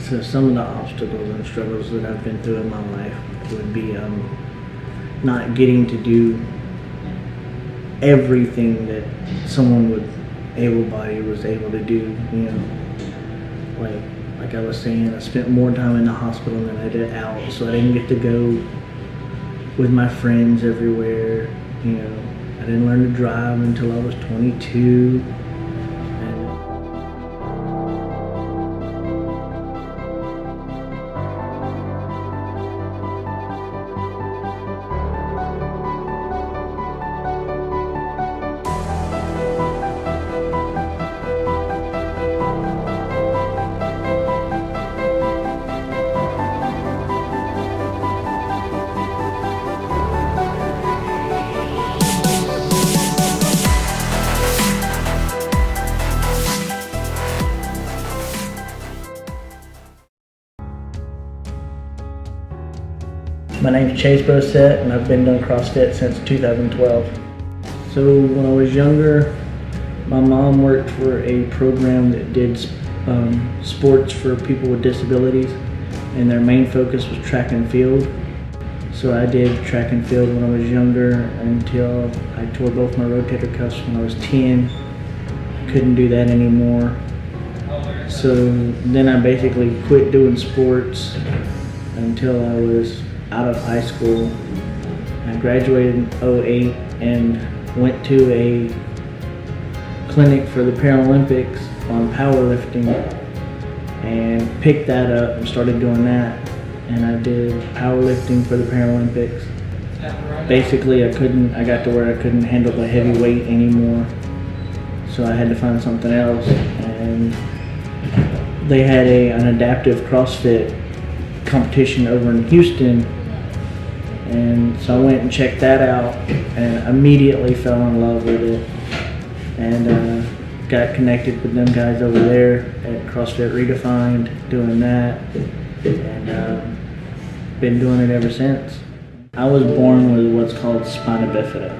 So some of the obstacles and struggles that I've been through in my life would be not getting to do everything that someone with able-bodied was able to do. Like I was saying, I spent more time in the hospital than I did out, so I didn't get to go with my friends everywhere. I didn't learn to drive until I was 22. My name's Chase Brosette, and I've been doing CrossFit since 2012. So when I was younger, my mom worked for a program that did sports for people with disabilities, and their main focus was track and field. So I did track and field when I was younger until I tore both my rotator cuffs when I was 10. Couldn't do that anymore. So then I basically quit doing sports until I was out of high school. I graduated in 2008 and went to a clinic for the Paralympics on powerlifting and picked that up and started doing that. And I did powerlifting for the Paralympics. Basically, I got to where I couldn't handle the heavy weight anymore, so I had to find something else. And they had an adaptive CrossFit competition over in Houston, and so I went and checked that out and immediately fell in love with it, and got connected with them guys over there at CrossFit Redefined doing that, and been doing it ever since. I was born with what's called spina bifida,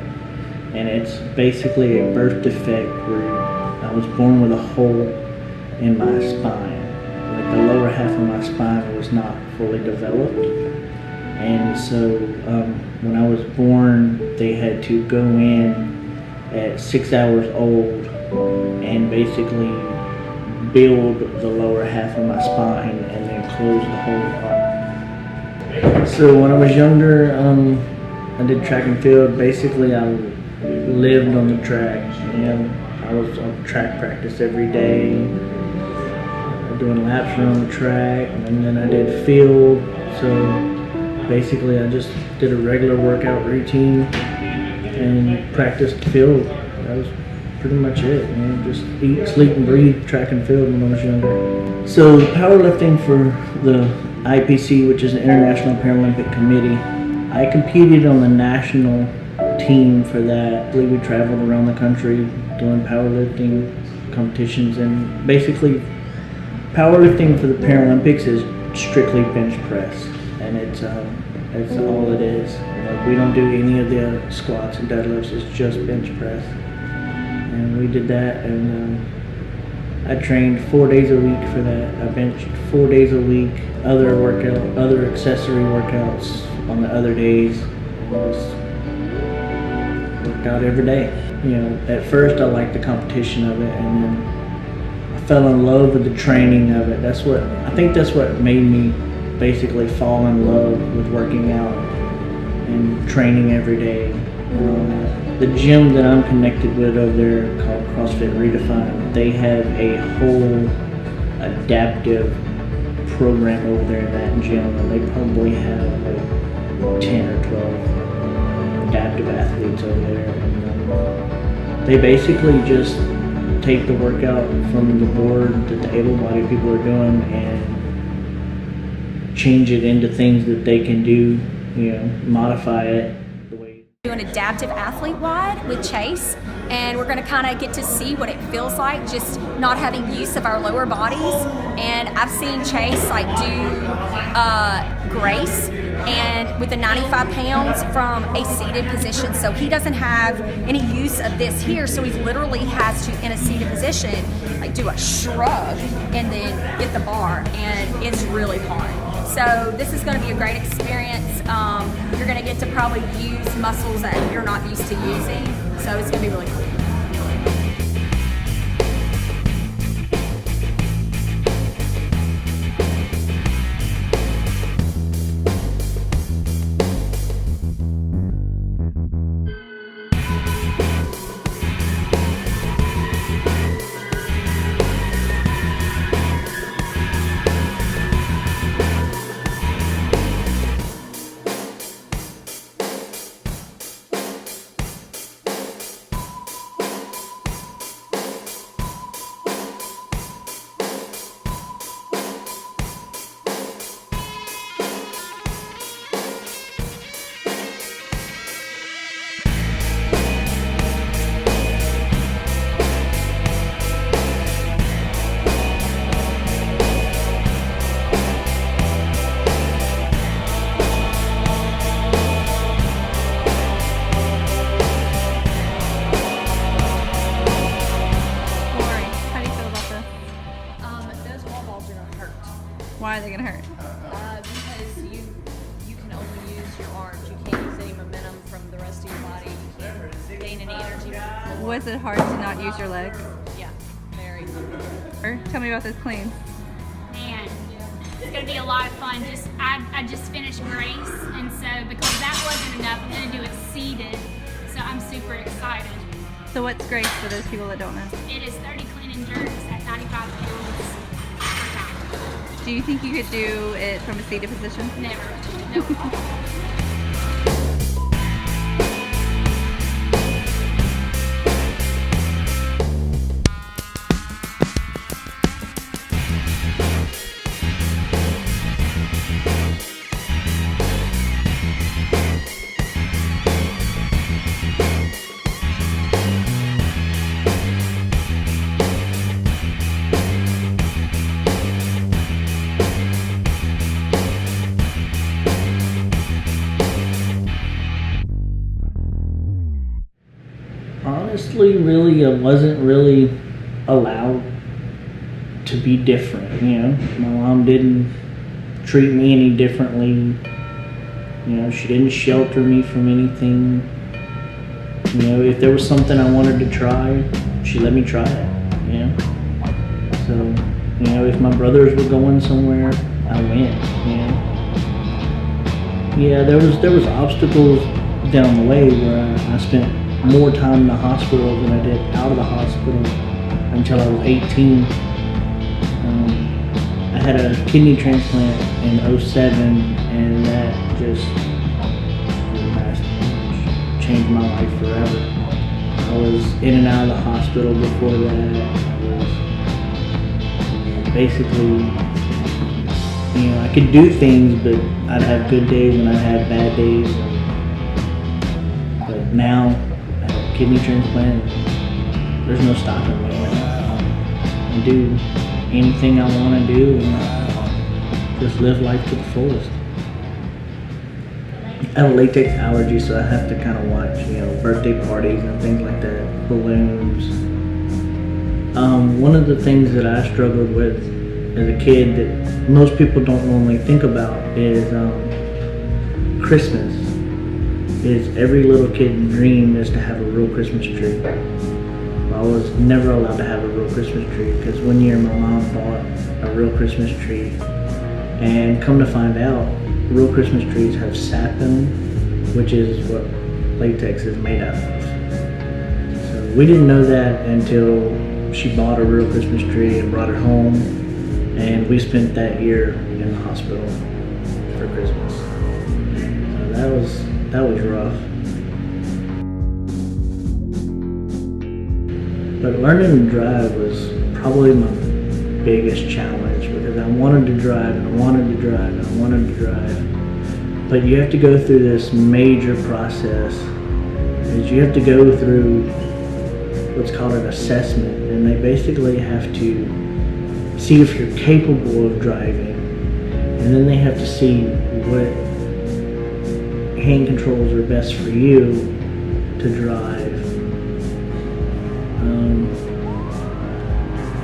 and it's basically a birth defect where I was born with a hole in my spine. Like the lower half of my spine was not fully developed. And so when I was born, they had to go in at 6 hours old and basically build the lower half of my spine and then close the hole up. So when I was younger, I did track and field. Basically, I lived on the track. I was on track practice every day, doing laps around the track, and then I did field. So basically, I just did a regular workout routine and practiced field. That was pretty much it. Just eat, sleep, and breathe track and field when I was younger. So powerlifting for the IPC, which is the International Paralympic Committee, I competed on the national team for that. We traveled around the country doing powerlifting competitions, and basically powerlifting for the Paralympics is strictly bench press, and it's all it is. We don't do any of the squats and deadlifts. It's just bench press, and we did that. And I trained 4 days a week for that. I benched 4 days a week. Other accessory workouts on the other days. Just worked out every day. At first I liked the competition of it, and then I fell in love with the training of it. I think that's what made me basically fall in love with working out and training every day. The gym that I'm connected with over there, called CrossFit Redefined, they have a whole adaptive program over there in that gym, and they probably have like 10 or 12 adaptive athletes over there. And they basically just take the workout from the board that the able-bodied people are doing and change it into things that they can do, modify it. Doing adaptive athlete wide with Chase, and we're going to kind of get to see what it feels like just not having use of our lower bodies. And I've seen Chase do Grace and with the 95 pounds from a seated position, so he doesn't have any use of this here, so he literally has to, in a seated position, do a shrug and then get the bar, and it's really hard. So this is going to be a great experience. You're going to get to probably use muscles that you're not used to using, so it's going to be really cool. Why are they gonna hurt? Because you can only use your arms. You can't use any momentum from the rest of your body. You can't gain any energy. Was it hard to not use your legs? Yeah, very. Or tell me about this clean. Man, it's gonna be a lot of fun. I just finished Grace, and so because that wasn't enough, I'm gonna do Exceeded. So I'm super excited. So what's Grace for those people that don't know? It is 30 clean and jerks at 95 pounds. Do you think you could do it from a seated position? Never. Nope. Honestly, really, I wasn't really allowed to be different, you know. My mom didn't treat me any differently. You know, she didn't shelter me from anything. You know, if there was something I wanted to try, she let me try it, you know. So, you know, if my brothers were going somewhere, I went, you know. Yeah, there was obstacles down the way where I spent more time in the hospital than I did out of the hospital until I was 18. I had a kidney transplant in 07, and that just changed my life forever. I was in and out of the hospital before that. I was basically, you know, I could do things, but I'd have good days and I'd have bad days. But now, kidney transplant, there's no stopping me. I do anything I want to do and just live life to the fullest. I have a latex allergy, so I have to kind of watch, you know, birthday parties and things like that, balloons. One of the things that I struggled with as a kid that most people don't normally think about is Christmas. Is every little kid's dream is to have a real Christmas tree. I was never allowed to have a real Christmas tree because one year my mom bought a real Christmas tree, and come to find out, real Christmas trees have sap in them, which is what latex is made out of. So we didn't know that until she bought a real Christmas tree and brought it home, and we spent that year in the hospital for Christmas. So that was rough. But learning to drive was probably my biggest challenge because I wanted to drive and I wanted to drive and I wanted to drive. But you have to go through this major process. Is you have to go through what's called an assessment, and they basically have to see if you're capable of driving, and then they have to see what hand controls are best for you to drive.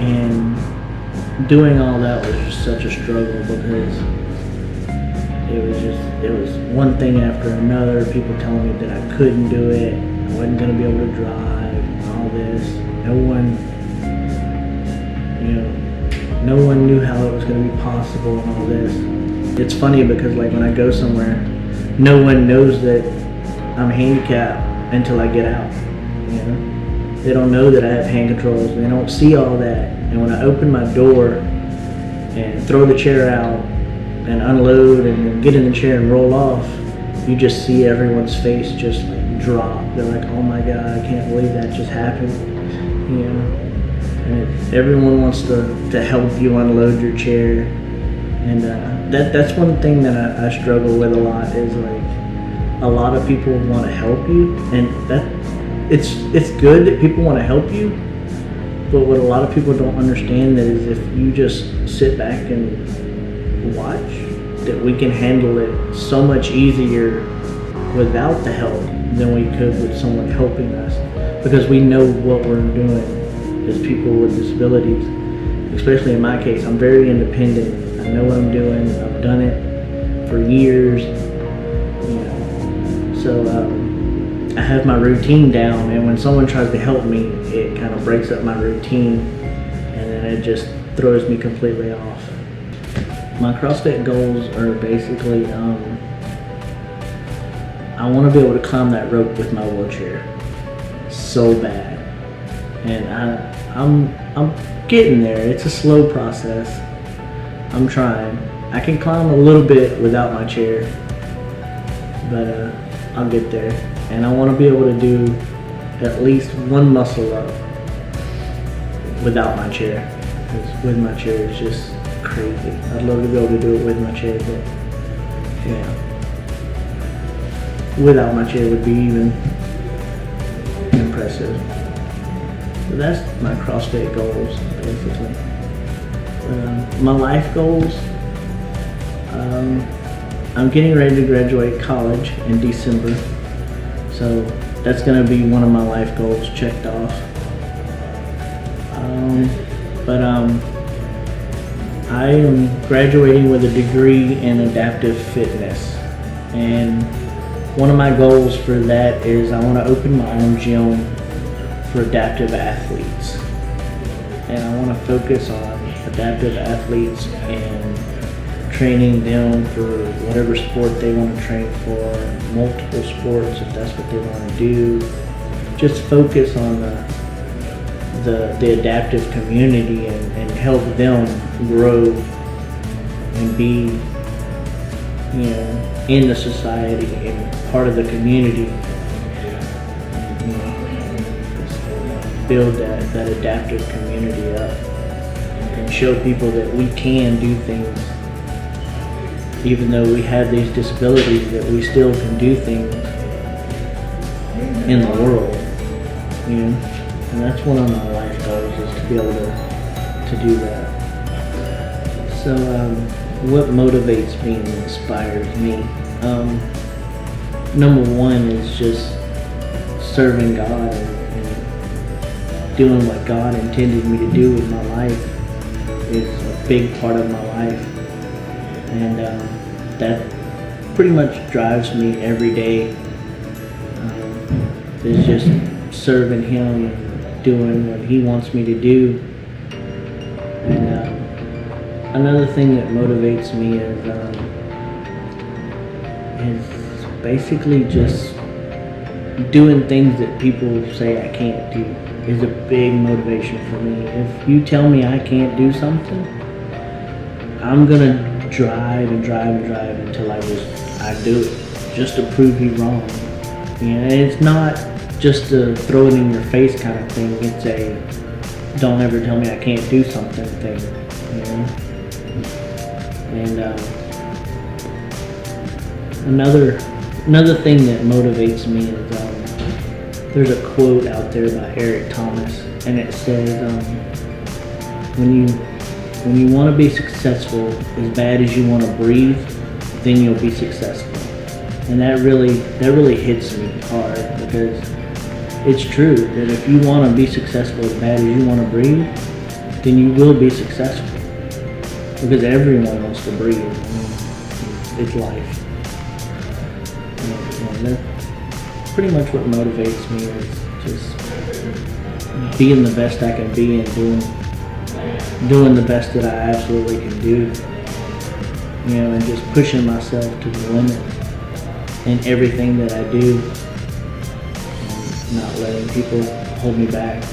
And doing all that was just such a struggle because it was one thing after another, people telling me that I couldn't do it, I wasn't going to be able to drive, and all this. No one knew how it was going to be possible and all this. It's funny because like when I go somewhere, no one knows that I'm handicapped until I get out, you know? They don't know that I have hand controls, they don't see all that. And when I open my door and throw the chair out and unload and get in the chair and roll off, you just see everyone's face just like drop. They're like, oh my God, I can't believe that just happened, you know? And everyone wants to help you unload your chair. And that's one thing that I struggle with a lot is like a lot of people want to help you, and that it's good that people want to help you, but what a lot of people don't understand is if you just sit back and watch, that we can handle it so much easier without the help than we could with someone helping us, because we know what we're doing as people with disabilities. Especially in my case, I'm very independent. I know what I'm doing. I've done it for years. You know, so I have my routine down, and when someone tries to help me, it kind of breaks up my routine, and then it just throws me completely off. My CrossFit goals are basically, I want to be able to climb that rope with my wheelchair so bad, and I'm getting there. It's a slow process. I'm trying. I can climb a little bit without my chair, but I'll get there. And I want to be able to do at least one muscle up without my chair, because with my chair it's just crazy. I'd love to be able to do it with my chair, but yeah, without my chair would be even impressive. So that's my CrossFit goals, basically. My life goals, I'm getting ready to graduate college in December, so that's going to be one of my life goals checked off. I am graduating with a degree in adaptive fitness, and one of my goals for that is I want to open my own gym for adaptive athletes, and I want to focus on adaptive athletes and training them for whatever sport they want to train for, multiple sports if that's what they want to do. Just focus on the adaptive community and help them grow and be, you know, in the society and part of the community. You know, build that adaptive community up and show people that we can do things. Even though we have these disabilities, that we still can do things in the world, you know? And that's one of my life goals, is to be able to do that. So what motivates me and inspires me? Number one is just serving God and doing what God intended me to do with my life is a big part of my life. And that pretty much drives me every day, is just serving Him and doing what He wants me to do. And another thing that motivates me is basically just doing things that people say I can't do is a big motivation for me. If you tell me I can't do something, I'm gonna drive until I do it, just to prove you wrong. You know, and it's not just a throw it in your face kind of thing. It's a don't ever tell me I can't do something thing. You know. And another thing that motivates me is there's a quote out there by Eric Thomas, and it says when you want to be successful as bad as you want to breathe, then you'll be successful. And that really hits me hard, because it's true that if you want to be successful as bad as you want to breathe, then you will be successful. Because everyone wants to breathe. It's life. And that's pretty much what motivates me, is just being the best I can be and doing the best that I absolutely can do. And just pushing myself to the limit in everything that I do, and not letting people hold me back.